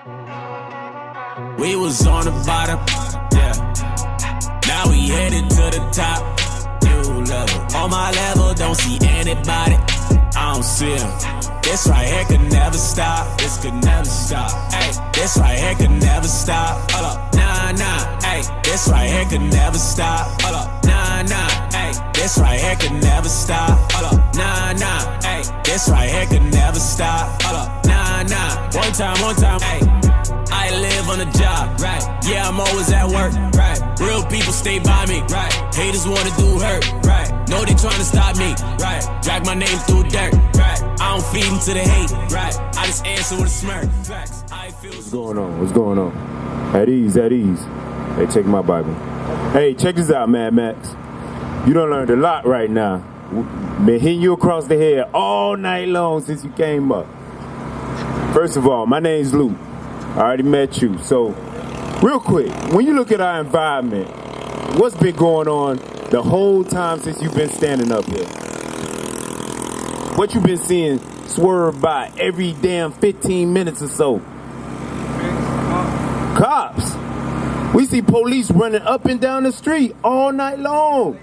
We was on the bottom, yeah. Now we headed to the top, new level. On my level, don't see anybody, I don't see them. This right here could never stop, this could never stop. Ay, this right here could never stop. Hold up, nah, nah. Ay, this right here could never stop. Hold up, nah, nah. Ay, this right here could never stop. Hold up, nah, nah. Ay, this right here could never stop. Hold up, nah, nah. One time, ay. I live on the job, right? Yeah, I'm always at work, right? Real people stay by me, right? Haters wanna do hurt, right? Know they tryna stop me, right? Drag my name through dirt, right? I don't feed into the hate, right? I just answer with a smirk. Facts. I feel What's going on? What's going on? At ease, at ease. Hey, check my Bible. Hey, check this out, Mad Max. You done learned a lot right now. Been hitting you across the head all night long since you came up. First of all, my name's Luke. I already met you. So, real quick, when you look at our environment, what's been going on the whole time since you've been standing up here? What you been seeing swerve by every damn 15 minutes or so? Cops. We see police running up and down the street all night long.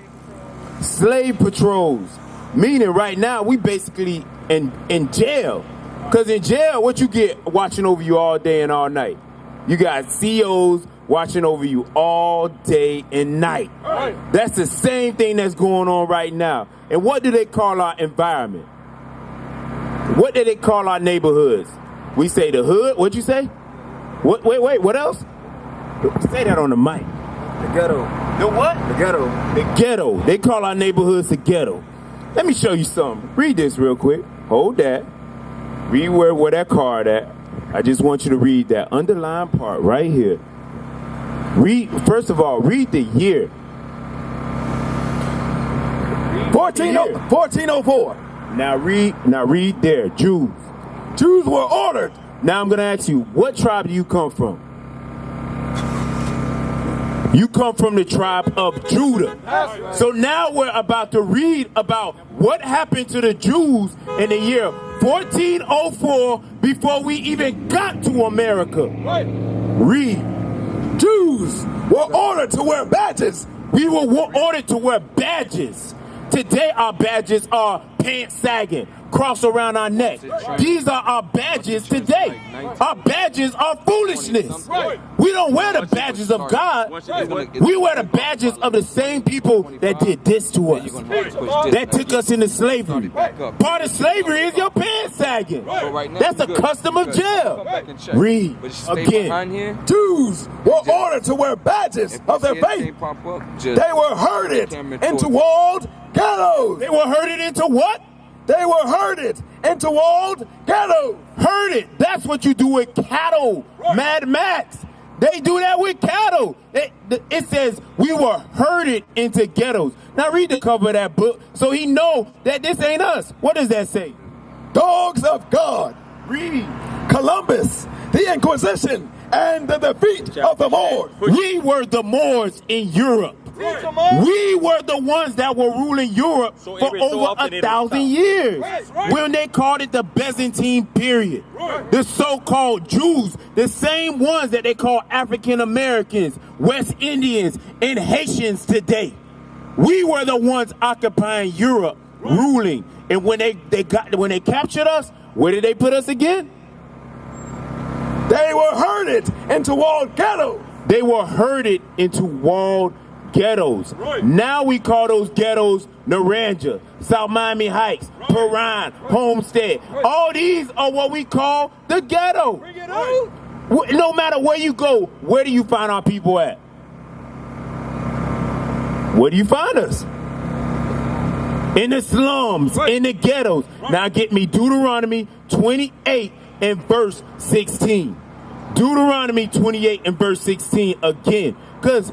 Slave patrols. Meaning right now we basically in jail. Because in jail, what you get watching over you all day and all night? You got COs watching over you all day and night. Right. That's the same thing that's going on right now. And what do they call our environment? What do they call our neighborhoods? We say the hood. What'd you say? What? Wait, what else? Say that on the mic. The ghetto. The what? The ghetto. The ghetto. They call our neighborhoods the ghetto. Let me show you something. Read this real quick. Hold that. Read where that card at. I just want you to read that underlined part right here. First of all, read the year. 1404. Now read there. Jews. Jews were ordered. Now I'm going to ask you, what tribe do you come from? You come from the tribe of Judah. So now we're about to read about what happened to the Jews in the year 1404 before we even got to America. Read. Jews were ordered to wear badges. We were ordered to wear badges. Today our badges are pants sagging, cross around our neck. These are our badges today. Our badges are foolishness. We don't wear the badges of God. We wear the badges of the same people that did this to us, that took us into slavery. Part of slavery is your pants sagging. That's a custom of jail. Read again. Jews were ordered to wear badges of their faith. They were herded into walled ghettos. They were herded into what? They were herded into walled ghettos. Herded. That's what you do with cattle. Mad Max. They do that with cattle. It says we were herded into ghettos. Now read the cover of that book so he know that this ain't us. What does that say? Dogs of God. Read. Columbus, the Inquisition, and the defeat of the Moors. We were the Moors in Europe. We were the ones that were ruling Europe for over 1,000 years. When they called it the Byzantine period. The so-called Jews, the same ones that they call African Americans, West Indians, and Haitians today. We were the ones occupying Europe, ruling. And when they captured us, where did they put us again? They were herded into walled ghettos. They were herded into walled ghettos. Now we call those ghettos Naranja, South Miami Heights, Perrine, Homestead. All these are what we call the ghetto. No matter where you go, where do you find our people at? Where do you find us? In the slums, in the ghettos. Now get me Deuteronomy 28 and verse 16. Deuteronomy 28 and verse 16 again. Because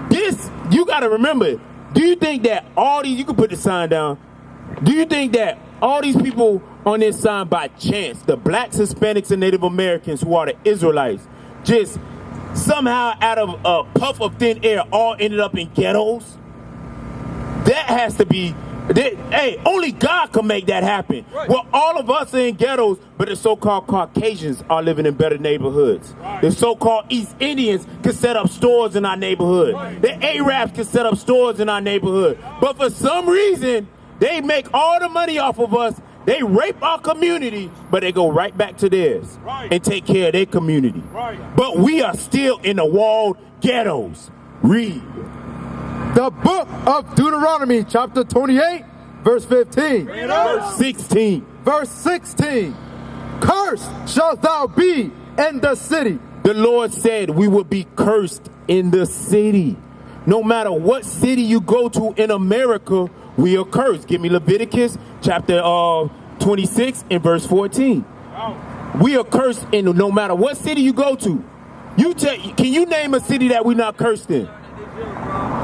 this, you got to remember, do you think that all these, you can put the sign down, do you think that all these people on this sign by chance, the blacks, Hispanics, and Native Americans who are the Israelites, just somehow out of a puff of thin air all ended up in ghettos? That has to be Hey, only God can make that happen. Right. Well, all of us are in ghettos, but the so-called Caucasians are living in better neighborhoods. Right. The so-called East Indians can set up stores in our neighborhood. Right. The Arabs can set up stores in our neighborhood. Right. But for some reason, they make all the money off of us. They rape our community, but they go right back to theirs and take care of their community. Right. But we are still in the walled ghettos. Read. The book of Deuteronomy, chapter 28, verse 15. Verse 16. Verse 16. Cursed shalt thou be in the city. The Lord said we would be cursed in the city. No matter what city you go to in America, we are cursed. Give me Leviticus chapter 26 and verse 14. We are cursed in no matter what city you go to. Can you name a city that we're not cursed in?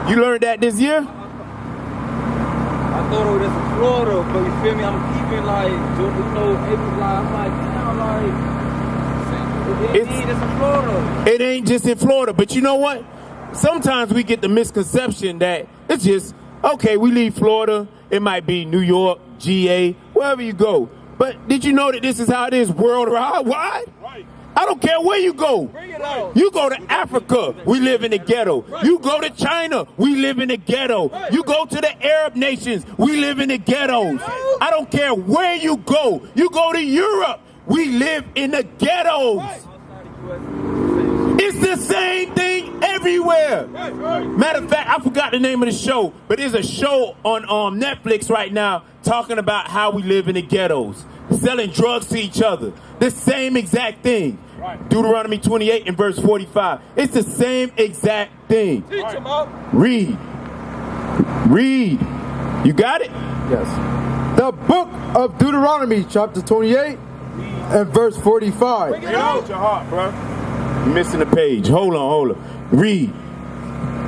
You learned that this year? I thought it was in Florida, but you feel me? I'm keeping it ain't just in Florida. It ain't just in Florida, but you know what? Sometimes we get the misconception that it's just, okay, we leave Florida, it might be New York, GA, wherever you go. But did you know that this is how it is worldwide? Right. I don't care where you go. You go to Africa, we live in a ghetto. You go to China, we live in a ghetto. You go to the Arab nations, we live in the ghettos. I don't care where you go. You go to Europe, we live in the ghettos. It's the same thing everywhere. Matter of fact, I forgot the name of the show, but there's a show on Netflix right now talking about how we live in the ghettos, selling drugs to each other. The same exact thing. Deuteronomy 28 and verse 45. It's the same exact thing. Read. Read. You got it? Yes. The book of Deuteronomy, chapter 28 and verse 45. Bring it out with your heart, bro. You're missing a page. Hold on. Read.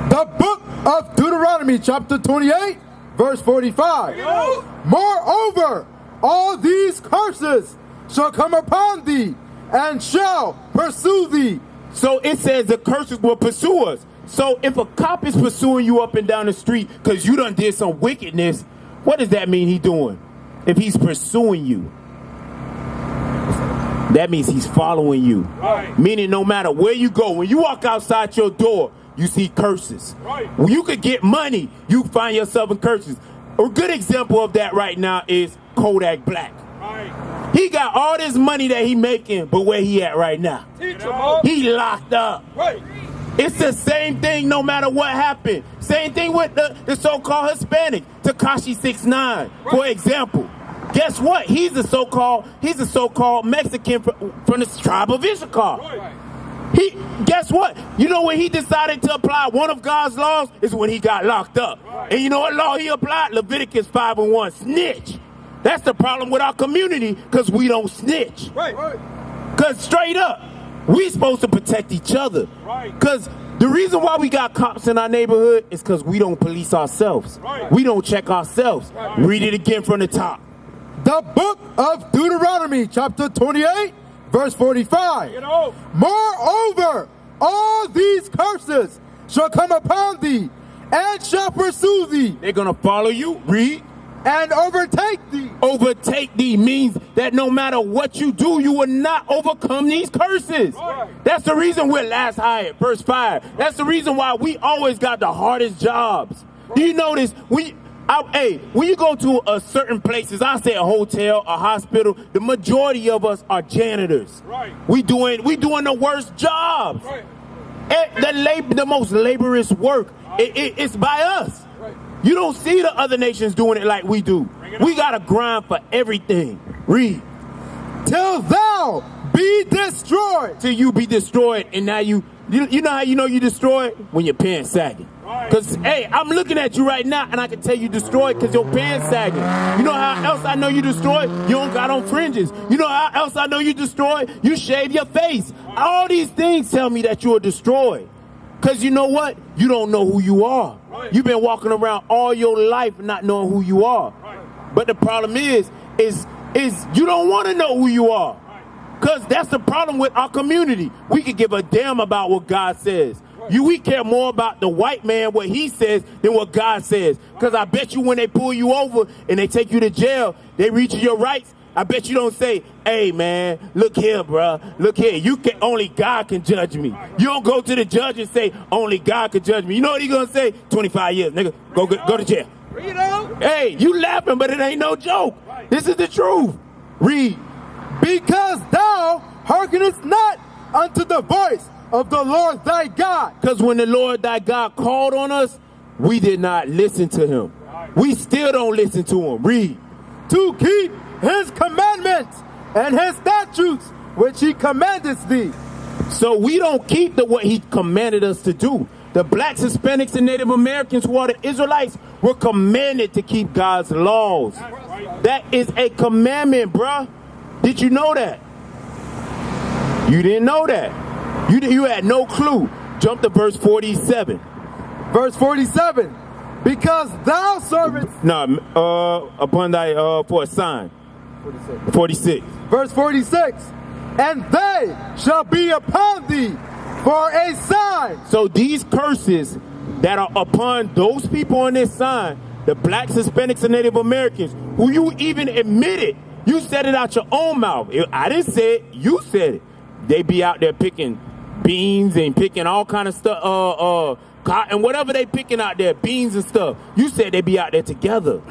The book of Deuteronomy, chapter 28, verse 45. Moreover, all these curses shall come upon thee, and shall pursue thee. So it says the curses will pursue us. So if a cop is pursuing you up and down the street because you done did some wickedness, what does that mean he doing? If he's pursuing you, that means he's following you. Right. Meaning no matter where you go, when you walk outside your door, you see curses. Right. When you could get money, you find yourself in curses. A good example of that right now is Kodak Black. Right. He got all this money that he making, but where he at right now? He locked up. Right. It's the same thing no matter what happened. Same thing with the so-called Hispanic, Tekashi 6ix9ine, for example. Guess what? He's a so-called Mexican from the tribe of Issachar. Right. Guess what? You know when he decided to apply one of God's laws is when he got locked up. Right. And you know what law he applied? Leviticus 5:1, snitch. That's the problem with our community, because we don't snitch. Right. Because straight up, we supposed to protect each other. Right. Because the reason why we got cops in our neighborhood is because we don't police ourselves. Right. We don't check ourselves. Right. Read it again from the top. The book of Deuteronomy, chapter 28, verse 45. Moreover, all these curses shall come upon thee, and shall pursue thee. They're going to follow you. Read. And overtake thee. Overtake thee means that no matter what you do, you will not overcome these curses. Right. That's the reason we're last hired, verse 5. That's the reason why we always got the hardest jobs. Do you notice? When you go to certain places, I say a hotel, a hospital, the majority of us are janitors. Right. We doing the worst jobs. Right. The most laborious work, it's by us. Right. You don't see the other nations doing it like we do. We got to grind for everything. Read. Till thou be destroyed. Till you be destroyed. And now you know how you know you destroyed? When your pants sagging. Because, hey, I'm looking at you right now, and I can tell you destroyed because your pants sagging. You know how else I know you destroyed? You don't got on fringes. You know how else I know you destroyed? You shave your face. All these things tell me that you're destroyed. Because you know what? You don't know who you are. You've been walking around all your life not knowing who you are. But the problem is you don't want to know who you are. Because that's the problem with our community. We could give a damn about what God says. We care more about the white man, what he says, than what God says. Because I bet you when they pull you over and they take you to jail, they reach your rights. I bet you don't say, hey, man, look here, bruh. Look here. Only God can judge me. You don't go to the judge and say, only God can judge me. You know what he's going to say? 25 years, nigga. Go to jail. Hey, you laughing, but it ain't no joke. This is the truth. Read. Because thou hearkenest not unto the voice of the Lord thy God. Because when the Lord thy God called on us, we did not listen to him. We still don't listen to him. Read. To keep his commandments and his statutes, which he commandeth thee. So we don't keep what he commanded us to do. The blacks, Hispanics, and Native Americans who are the Israelites were commanded to keep God's laws. That is a commandment, bruh. Did you know that? You didn't know that. You had no clue. Jump to verse 47. Verse 47. Because thou servest... No, upon thy, for a sign. 46. Verse 46. And they shall be upon thee for a sign. So these curses that are upon those people on this sign, the blacks, Hispanics, and Native Americans, who you even admitted, you said it out your own mouth. I didn't say it, you said it. They be out there picking beans and picking all kind of stuff, cotton, whatever they picking out there, beans and stuff. You said they be out there together.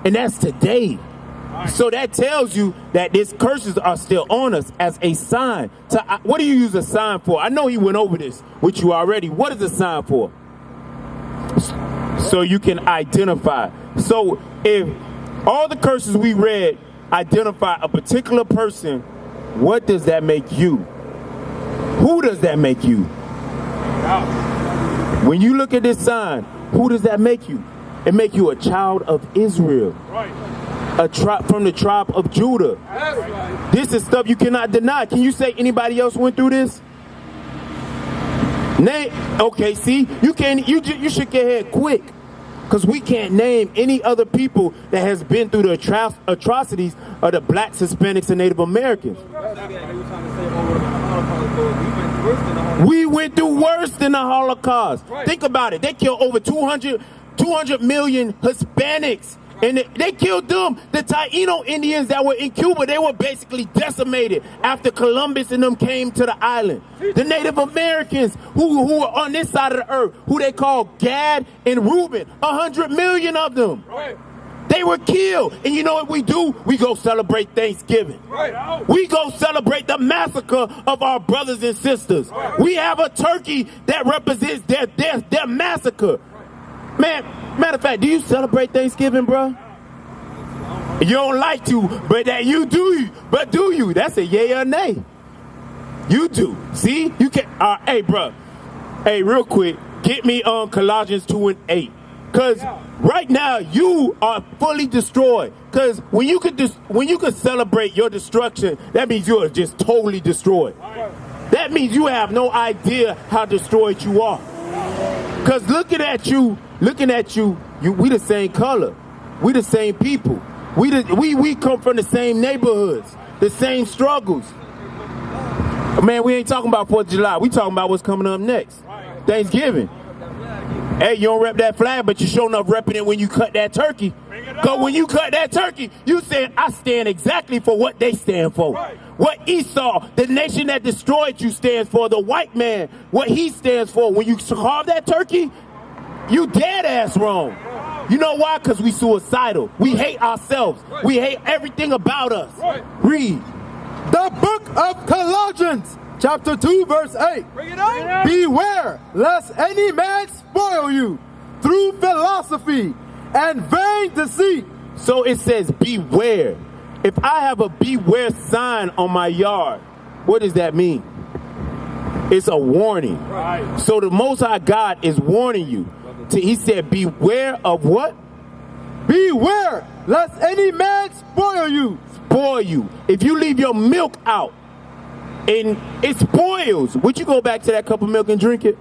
And that's today. So that tells you that these curses are still on us as a sign. So what do you use a sign for? I know he went over this with you already. What is a sign for? So you can identify. So if all the curses we read identify a particular person, what does that make you? Who does that make you? When you look at this sign, who does that make you? It make you a child of Israel. Right. From the tribe of Judah. Right. This is stuff you cannot deny. Can you say anybody else went through this? Okay, see, you shook your head quick, because we can't name any other people that has been through the atrocities of the blacks, Hispanics, and Native Americans. We went through worse than the Holocaust. Right. Think about it. They killed over 200 million Hispanics. And they killed them. The Taino Indians that were in Cuba, they were basically decimated after Columbus and them came to the island. The Native Americans who were on this side of the earth, who they call Gad and Reuben, 100 million of them. Right. They were killed. And you know what we do? We go celebrate Thanksgiving. Right. We go celebrate the massacre of our brothers and sisters. Right. We have a turkey that represents their massacre. Man, matter of fact, do you celebrate Thanksgiving, bro? You don't like to, but that you do. But do you? That's a yay or nay. You do. See? You can. Hey, bro. Hey, real quick, get me on Colossians 2:8. Because right now, you are fully destroyed. Because when you could celebrate your destruction, that means you are just totally destroyed. That means you have no idea how destroyed you are. Because looking at you, we the same color. We the same people. We come from the same neighborhoods, the same struggles. Man, we ain't talking about 4th of July. We talking about what's coming up next. Thanksgiving. Hey, you don't rep that flag, but you sure enough repping it when you cut that turkey. Because when you cut that turkey, you saying, I stand exactly for what they stand for. Right. What Esau, the nation that destroyed you, stands for. The white man, what he stands for. When you carve that turkey, you dead ass wrong. You know why? Because we suicidal. We hate ourselves. We hate everything about us. Read. The book of Colossians, chapter 2, verse 8. Bring it on. Beware lest any man spoil you through philosophy and vain deceit. So it says beware. If I have a beware sign on my yard, what does that mean? It's a warning. Right. So the Most High God is warning you. He said beware of what? Beware lest any man spoil you. Spoil you. If you leave your milk out and it spoils, would you go back to that cup of milk and drink it?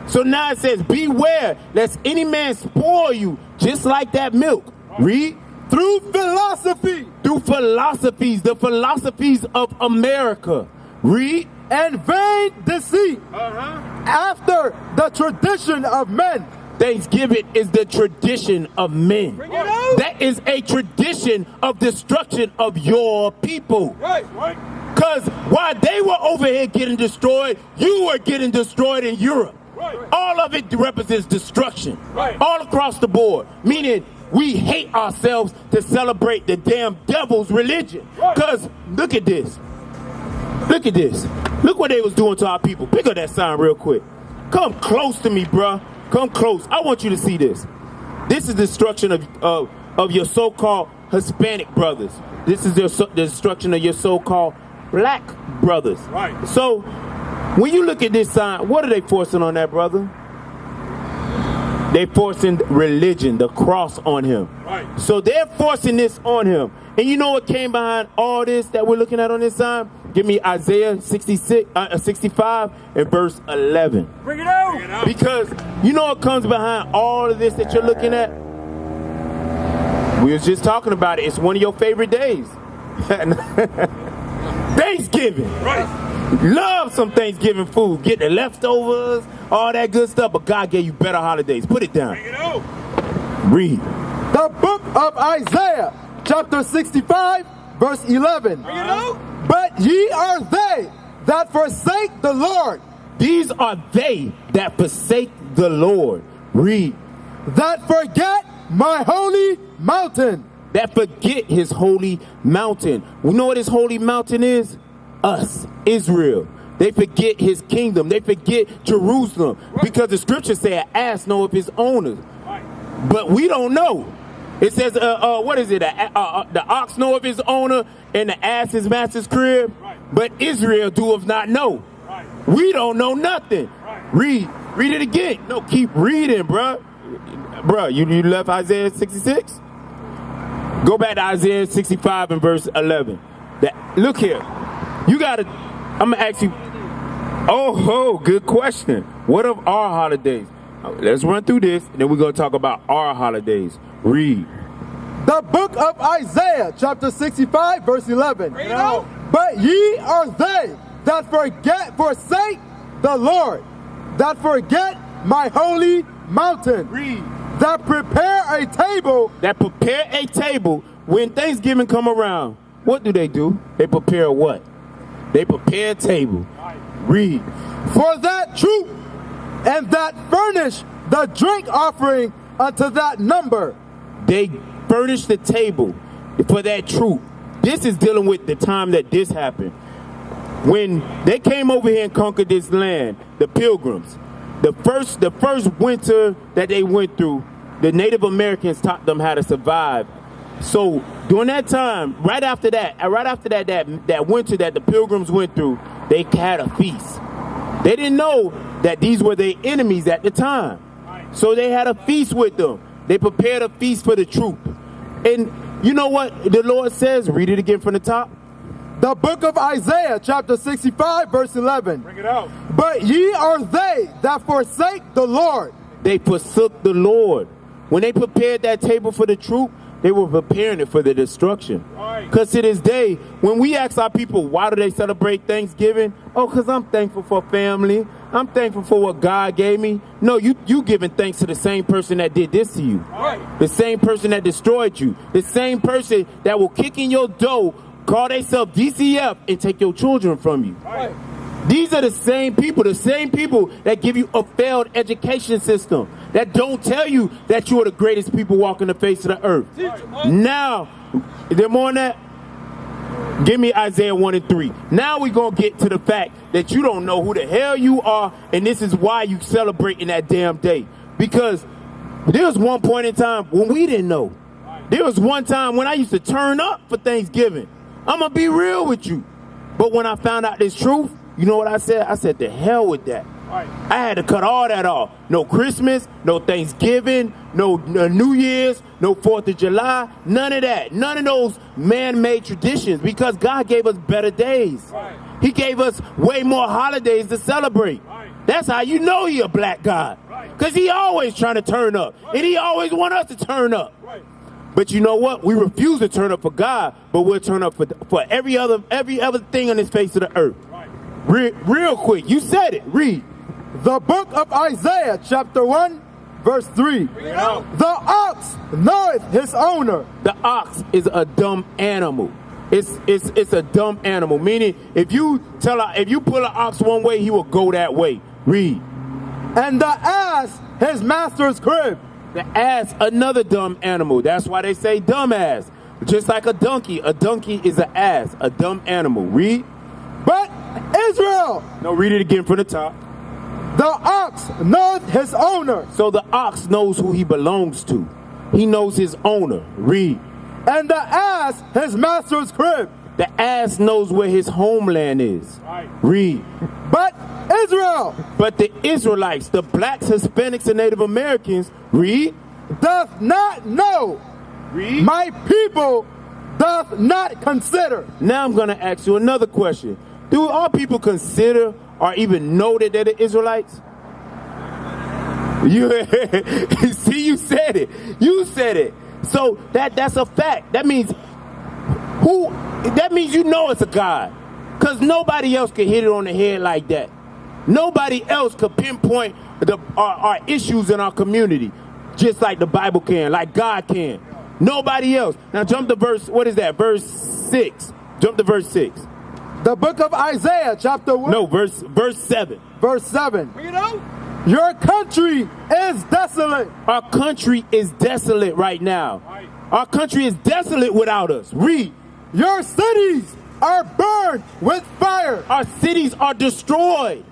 So now it says, beware lest any man spoil you, just like that milk. Read. Through philosophy. Through philosophies, the philosophies of America. Read. and vain deceit after the tradition of men. Thanksgiving is the tradition of men. That is a tradition of destruction of your people. Because while they were over here getting destroyed, you were getting destroyed in Europe. All of it represents destruction. All across the board. Meaning we hate ourselves to celebrate the damn devil's religion. Because look at this. Look at this. Look what they was doing to our people. Pick up that sign real quick. Come close to me, bruh. Come close. I want you to see this. This is destruction of your so-called Hispanic brothers. This is the destruction of your so-called black brothers. So when you look at this sign, what are they forcing on that brother? They forcing religion, the cross on him. So they're forcing this on him. And you know what came behind all this that we're looking at on this sign? Give me Isaiah 65 and verse 11. Bring it out. Because you know what comes behind all of this that you're looking at? We was just talking about it. It's one of your favorite days. Thanksgiving. Love some Thanksgiving food. Get the leftovers, all that good stuff. But God gave you better holidays. Put it down. Bring it out. Read. The book of Isaiah, chapter 65, verse 11. Bring it out. But ye are they that forsake the Lord. These are they that forsake the Lord. Read. That forget my holy mountain. That forget his holy mountain. We know what his holy mountain is? Us, Israel. They forget his kingdom. They forget Jerusalem. Because the scriptures say an ass know of his owners. But we don't know. It says, what is it? The ox know of his owner and the ass his master's crib. But Israel doeth not know. We don't know nothing. Read it again. No, keep reading, bruh. Bruh, you left Isaiah 66? Go back to Isaiah 65 and verse 11. Look here. I'm going to ask you. Oh, good question. What of our holidays? Let's run through this, and then we're going to talk about our holidays. Read. The book of Isaiah, chapter 65, verse 11. But ye are they that forsake the Lord, that forget my holy mountain. Read. That prepare a table. That prepare a table. When Thanksgiving come around, what do? They prepare what? They prepare a table. Read. For that troop, and that furnish the drink offering unto that number. They furnish the table for that troop. This is dealing with the time that this happened. When they came over here and conquered this land, the pilgrims, the first winter that they went through, the Native Americans taught them how to survive. So during that time, right after that winter that the pilgrims went through, they had a feast. They didn't know that these were their enemies at the time. So they had a feast with them. They prepared a feast for the troop. And you know what the Lord says? Read it again from the top. The book of Isaiah, chapter 65, verse 11. Bring it out. But ye are they that forsake the Lord. They forsook the Lord. When they prepared that table for the troop, they were preparing it for the destruction. Because to this day, when we ask our people, why do they celebrate Thanksgiving? Oh, because I'm thankful for family. I'm thankful for what God gave me. No, you giving thanks to the same person that did this to you. The same person that destroyed you. The same person that will kick in your door, call themselves DCF, and take your children from you. These are the same people that give you a failed education system, that don't tell you that you are the greatest people walking the face of the earth. Now, is there more on that? Give me Isaiah 1 and 3. Now we're going to get to the fact that you don't know who the hell you are, and this is why you celebrating that damn day. Because there was one point in time when we didn't know. There was one time when I used to turn up for Thanksgiving. I'm going to be real with you. But when I found out this truth, you know what I said? I said, to hell with that. I had to cut all that off. No Christmas, no Thanksgiving, no New Year's, no 4th of July, none of that. None of those man-made traditions, because God gave us better days. He gave us way more holidays to celebrate. That's how you know he a black God. Because he always trying to turn up. And he always want us to turn up. But you know what? We refuse to turn up for God, but we'll turn up for every other thing on this face of the earth. Real quick, you said it. Read. The book of Isaiah, chapter 1, verse 3. The ox knoweth his owner. The ox is a dumb animal. It's a dumb animal. Meaning, if you pull an ox one way, he will go that way. Read. And the ass his master's crib. The ass, another dumb animal. That's why they say dumbass. Just like a donkey. A donkey is an ass, a dumb animal. Read. But Israel. No, read it again from the top. The ox knoweth his owner. So the ox knows who he belongs to. He knows his owner. Read. And the ass his master's crib. The ass knows where his homeland is. Right. Read. But Israel. But the Israelites, the blacks, Hispanics, and Native Americans, read. Doth not know. Read. My people doth not consider. Now I'm going to ask you another question. Do all people consider or even know that they're the Israelites? See, you said it. You said it. So that's a fact. That means you know it's a God. Because nobody else can hit it on the head like that. Nobody else could pinpoint our issues in our community just like the Bible can, like God can. Nobody else. Now jump to verse, what is that? Verse 6. Jump to verse 6. The book of Isaiah, chapter 1. No, verse 7. Verse 7. Your country is desolate. Our country is desolate right now. Our country is desolate without us. Read. Your cities are burned with fire. Our cities are destroyed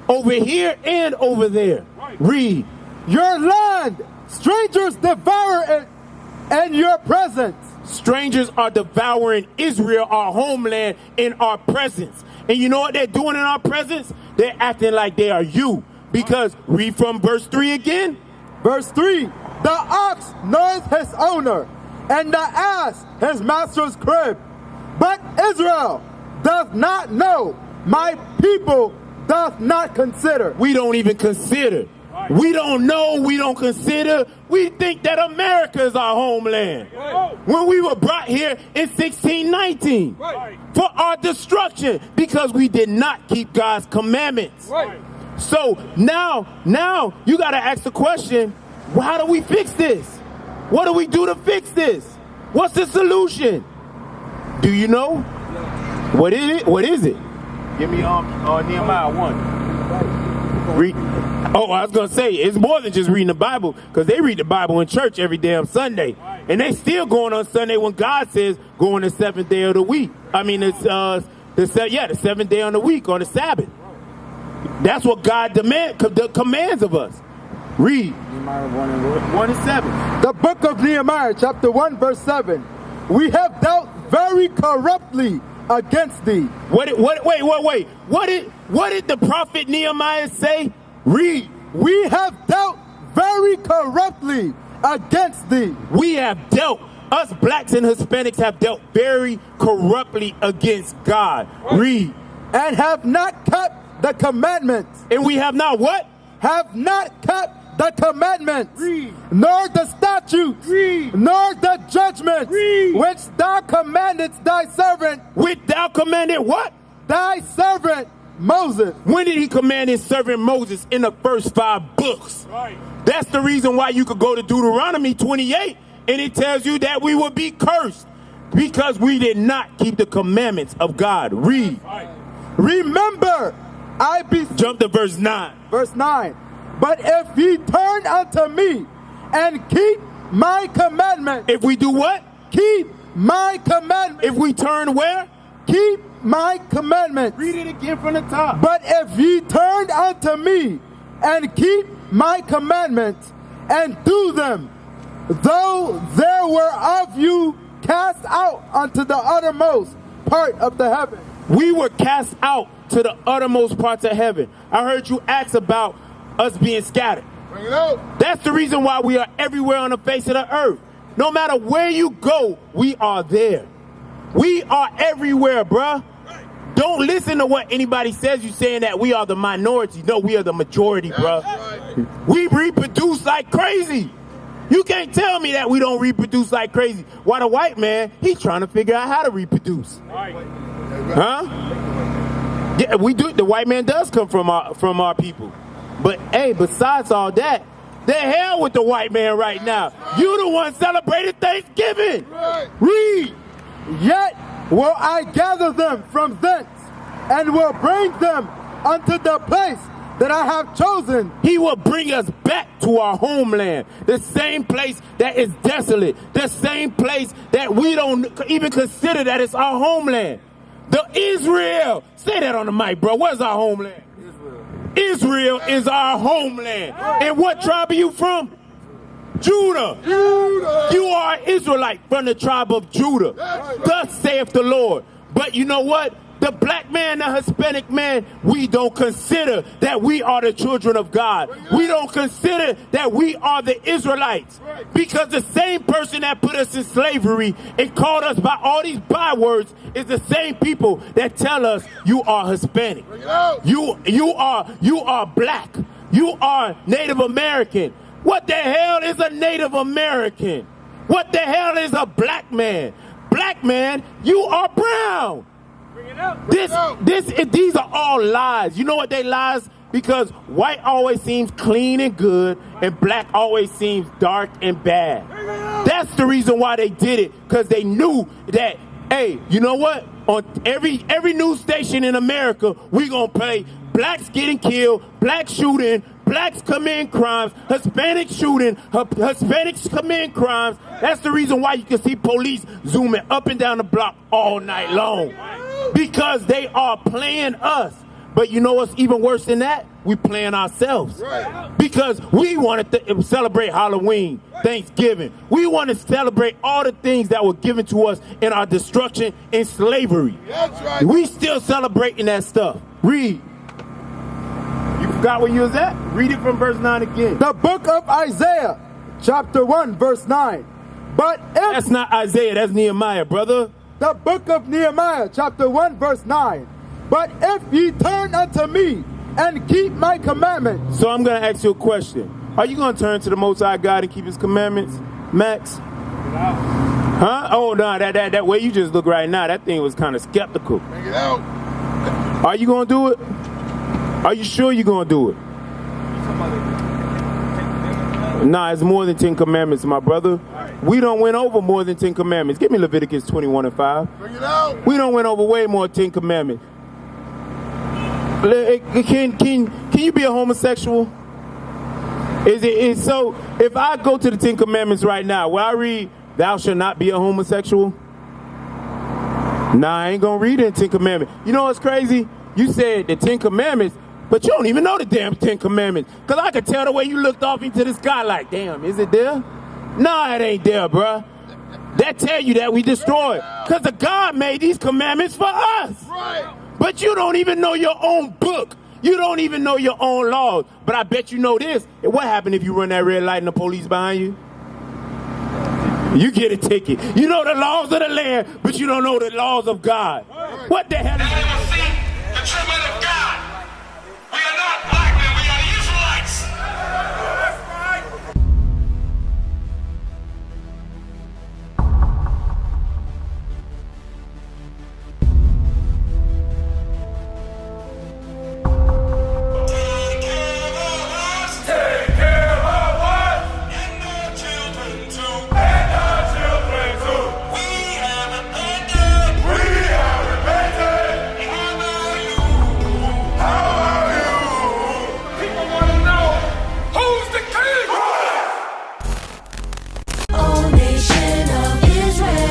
over here and over there. Read. Your land, strangers devour it in your presence. Strangers are devouring Israel, our homeland, in our presence. And you know what they're doing in our presence? They're acting like they are you. Because, read from verse 3 again. Verse 3. The ox knoweth his owner, and the ass his master's crib. But Israel doth not know, my people doth not consider. We don't even consider. We don't know, we don't consider. We think that America is our homeland. When we were brought here in 1619 for our destruction because we did not keep God's commandments. So now you got to ask the question, well, how do we fix this? What do we do to fix this? What's the solution? Do you know? What is it? What is it? Give me Nehemiah 1. Read. Oh, I was going to say, it's more than just reading the Bible, because they read the Bible in church every damn Sunday. And they still going on Sunday when God says go on the seventh day of the week. I mean, it's the seventh day on the week, on the Sabbath. That's what God commands of us. Read. Nehemiah 1 and 7. The book of Nehemiah, chapter 1, verse 7. We have dealt very corruptly against thee. Wait. What did the prophet Nehemiah say? Read. We have dealt very corruptly against thee. We have dealt, us blacks and Hispanics have dealt very corruptly against God. Read. And have not kept the commandments. And we have not what? Have not kept the commandments. Read. Nor the statutes. Read. Nor the judgments. Read. Which thou commandest thy servant. Which thou commanded what? Thy servant Moses. When did he command his servant Moses? In the first 5 books. That's the reason why you could go to Deuteronomy 28 and it tells you that we will be cursed because we did not keep the commandments of God. Read. Remember, I beseech. Jump to verse 9. Verse 9. But if ye turn unto me and keep my commandments. If we do what? Keep my commandments. If we turn where? Keep my commandments. Read it again from the top. But if ye turn unto me and keep my commandments and do them, though there were of you cast out unto the uttermost part of the heaven. We were cast out to the uttermost parts of heaven. I heard you ask about us being scattered. Bring it out. That's the reason why we are everywhere on the face of the earth. No matter where you go, we are there. We are everywhere, bruh. Don't listen to what anybody says. You saying that we are the minority. No, we are the majority, bruh. Right. We reproduce like crazy. You can't tell me that we don't reproduce like crazy. Why the white man, he's trying to figure out how to reproduce. Right. Huh? Yeah, we do. The white man does come from our people. But hey, besides all that, the hell with the white man right now. You the one celebrating Thanksgiving. Read. Yet will I gather them from thence, and will bring them unto the place that I have chosen. He will bring us back to our homeland, the same place that is desolate, the same place that we don't even consider that it's our homeland. The Israel. Say that on the mic, bro. Where's our homeland? Israel is our homeland. And what tribe are you from? Judah. You are an Israelite from the tribe of Judah. Thus saith the Lord. But you know what? The black man, the Hispanic man, we don't consider that we are the children of God. We don't consider that we are the Israelites. Because the same person that put us in slavery and called us by all these bywords is the same people that tell us you are Hispanic. You are black. You are Native American. What the hell is a Native American? What the hell is a black man? Black man, you are brown. These are all lies. You know what they lies? Because white always seems clean and good, and black always seems dark and bad. That's the reason why they did it, because they knew that, hey, you know what? On every news station in America, we gonna play blacks getting killed, blacks shooting, blacks committing crimes, Hispanics shooting, Hispanics committing crimes. That's the reason why you can see police zooming up and down the block all night long. Because they are playing us. But you know what's even worse than that? We playing ourselves. Because we want to celebrate Halloween, Thanksgiving. We want to celebrate all the things that were given to us in our destruction and slavery. We still celebrating that stuff. Read. You forgot where you was at? Read it from verse 9 again. The book of Isaiah, chapter 1, verse 9. But if... That's not Isaiah, that's Nehemiah, brother. The book of Nehemiah, chapter 1, verse 9. But if ye turn unto me and keep my commandments. So I'm going to ask you a question. Are you going to turn to the Most High God and keep his commandments, Max? Huh? Oh, no, that way you just look right now, that thing was kind of skeptical. Bring it out. Are you going to do it? Are you sure you're going to do it? Nah, it's more than 10 commandments, my brother. We don't went over more than 10 commandments. Give me Leviticus 21 and 5. Bring it out. We don't went over way more than 10 commandments. Can you be a homosexual? Is so if I go to the 10 commandments right now, will I read thou shalt not be a homosexual? Nah, I ain't gonna read it in 10 commandments. You know what's crazy? You said the 10 commandments, but you don't even know the damn 10 commandments. Because I could tell the way you looked off into the sky like, damn, is it there? Nah, it ain't there, bruh. That tell you that we destroyed. Because the God made these commandments for us. Right. But you don't even know your own book. You don't even know your own laws. But I bet you know this. What happened if you run that red light and the police behind you? You get a ticket. You know the laws of the land, but you don't know the laws of God. What the hell is that? The treatment of God. We are not black men, we are Israelites. Take care of us. And our children too. And our children too. We have repented. How are you? People want to know who's the king. Oh, nation of Israel,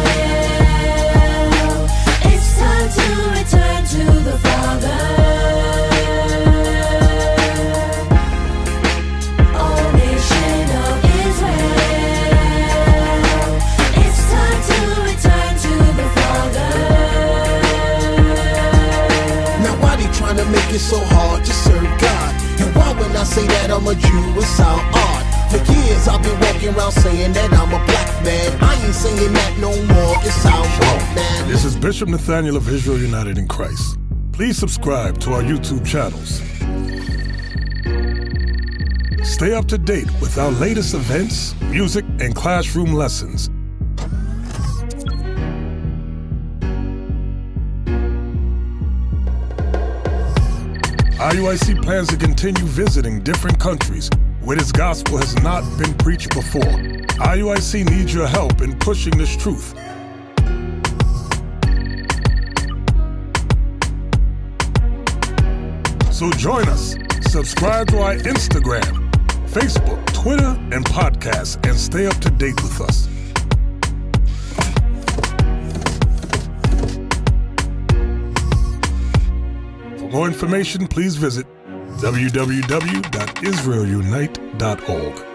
it's time to return to the Father. Oh, nation of Israel, it's time to return to the Father. Now why they trying to make it so hard to serve God? And why when I say that I'm a Jew, it sound odd? For years I've been walking around saying that I'm a black man. I ain't saying that no more, it sound wrong, man. This is Bishop Nathaniel of Israel United in Christ. Please subscribe to our YouTube channels. Stay up to date with our latest events, music, and classroom lessons. IUIC plans to continue visiting different countries where this gospel has not been preached before. IUIC needs your help in pushing this truth. So join us. Subscribe to our Instagram, Facebook, Twitter, and podcast, and stay up to date with us. For more information, please visit www.israelunite.org.